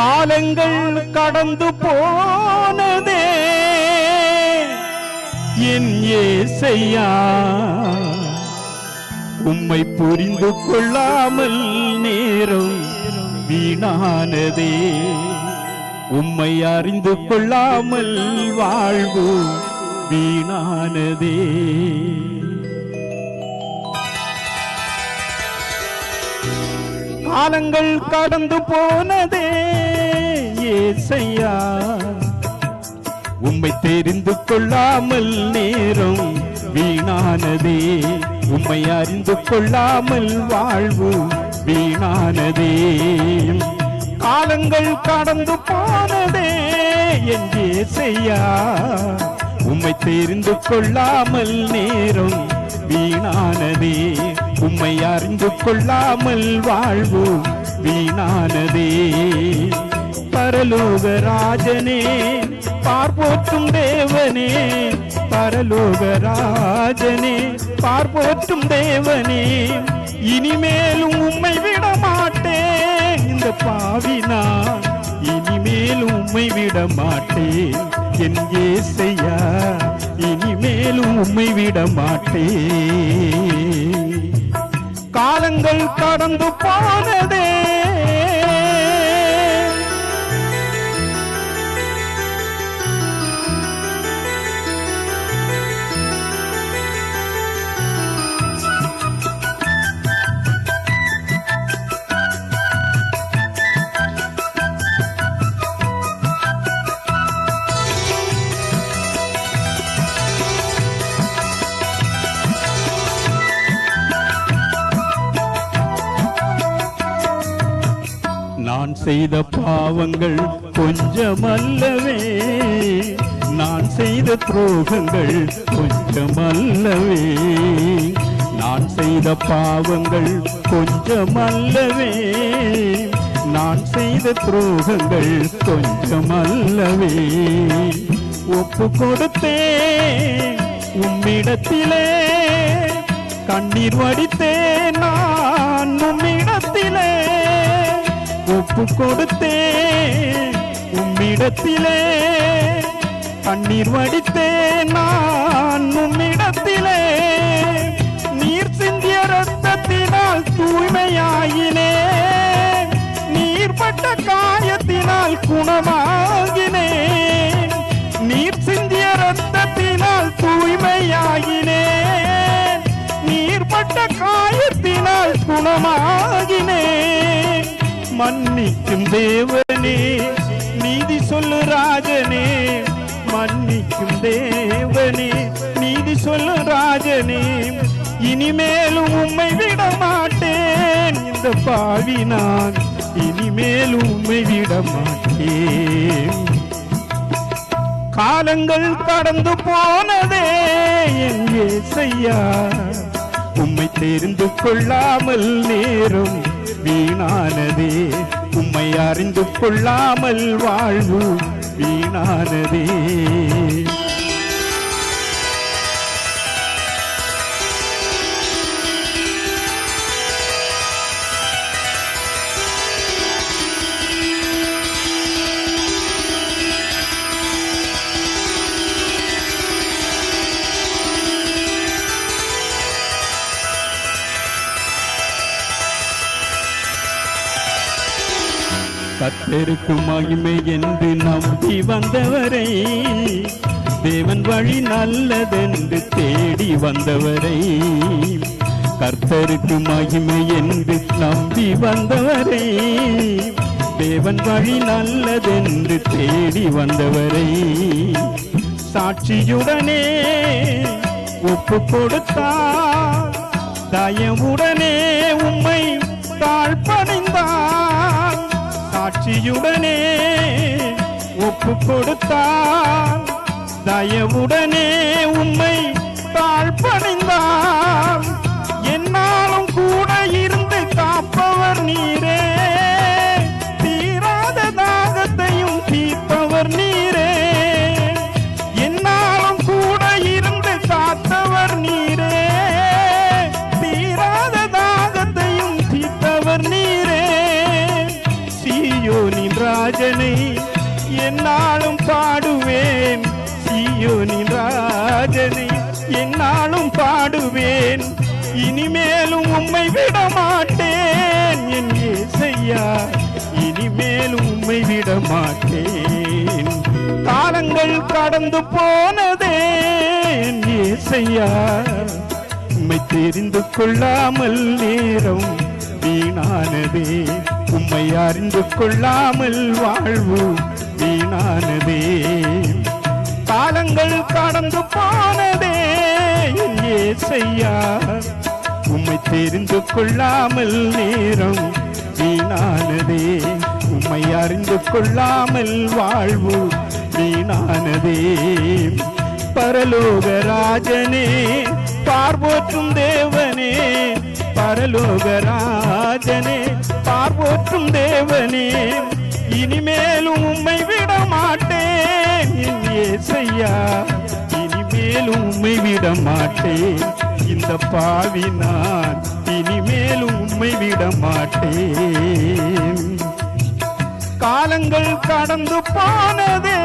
காலங்கள் கடந்து போனதே என் ஏசையா, உம்மை புரிந்து கொள்ளாமல் நேரம் வீணானதே, உம்மை அறிந்து கொள்ளாமல் வாழ்வு வீணானதே. காலங்கள் கடந்து போனதே ஏசையா, உம்மை தெரிந்து கொள்ளாமல் நேரம் வீணானதே, உம்மை அறிந்து கொள்ளாமல் வாழ்வு வீணானதே. காலங்கள் கடந்து போனதே என் ஏசையா, உம்மை தெரிந்து கொள்ளாமல் நேரம் வீணானதே, உம்மை அறிந்து கொள்ளாமல் வாழ்வு வீணானதே. பரலோக ராஜனே, பார்ப்போற்றும் தேவனே, பரலோக ராஜனே, பார்ப்போற்றும் தேவனே, இனிமேலும் உம்மை விட மாட்டேன் இந்த பாவினா, இனிமேலும் உம்மை விட மாட்டேன் என் ஏசையா, இனிமேலும் உம்மை விட மாட்டேன். காலங்கள் கடந்து போனதே நான் செய்த பாவங்கள் கொஞ்சமல்லவே, நான் செய்த துரோகங்கள் கொஞ்சமல்லவே, நான் செய்த பாவங்கள் கொஞ்சமல்லவே, நான் செய்த துரோகங்கள் கொஞ்சமல்லவே. ஒப்பு கொடுத்தேன் உம்மிடத்திலே, கண்ணீர் வடித்தேன் நான் உம்மிடத்திலே, ஒப்பு கொடுத்தேன் உம்மிடத்திலே, கண்ணீர் வடித்தேன் நான் உம்மிடத்திலே. நீர் சிந்திய ரத்தத்தினால் தூய்மையாயினே, நீர் பட்ட காயத்தினால் குணமாகினே, நீர் சிந்திய ரத்தத்தினால் தூய்மையாயினே, நீர் பட்ட காயத்தினால் குணமாகினே. மன்னிக்கும் தேவனே, நீதி சொல்லு ராஜனே, மன்னிக்கும் தேவனே, நீதி சொல்லு ராஜனே, இனிமேலும் உம்மை விட மாட்டேன் இந்த பாவி நான், இனிமேலும் உம்மை விட மாட்டேன். காலங்கள் கடந்து போனதே என் ஏசையா, உம்மை தெரிந்து கொள்ளாமல் நேரம் வீணானதே, உம்மை அறிந்து கொள்ளாமல் வாழ்வு வீணானதே. கர்த்தருக்கு மகிமை என்று நம்பி வந்தவரை, தேவன் வழி நல்லதென்று தேடி வந்தவரை, கர்த்தருக்கு மகிமை என்று நம்பி வந்தவரை, தேவன் வழி நல்லதென்று தேடி வந்தவரை, சாட்சியுடனே ஒப்பு கொடுத்தார், தயவுடனே உம்மை தாழ்பணிந்தார், சாட்சியுடனே ஒப்பு கொடுத்தார், தயவுடனே உம்மை தாழ்பணிந்தார். என்னாலும் கூட இருந்து காப்பவர் நீரே, தீராத தாகத்தையும் தீர்ப்பவர் நீரே, என்னாலும் கூட இருந்து காத்தவர் நீரே, தீராத தாகத்தையும் தீர்த்தவர் நீரே. சீயோனின் ராஜ என்னாலும் பாடுவேன் சீயோனின் ராஜனை என்னாலும் பாடுவேன் இனிமேலும் உம்மை விட மாட்டேன் என் இயேசையா இனிமேலும் உம்மை விட மாட்டேன் காலங்கள் கடந்து போனதே என் இயேசையா உம்மை தெரிந்து கொள்ளாமல் நேரம் வீணானதே உம்மை அறிந்து கொள்ளாமல் வாழ்வு வீணானதே காலங்கள் கடந்து போனதே என் இயேசையா உம்மை தெரிந்து கொள்ளாமல் நேரம் வீணானதே உம்மை அறிந்து கொள்ளாமல் வாழ்வு வீணானதே பரலோக ராஜனே பார்வோற்றும் தேவனே பரலோக ராஜனே பார்வோற்றும் தேவனே இனிமேலும் உம்மை விட மாட்டேன் என் இயேசையா இனிமேலும் உம்மை விட மாட்டேன் இந்த பாவி நான் இனிமேலும் உம்மை விட மாட்டேன் காலங்கள் கடந்து போனதே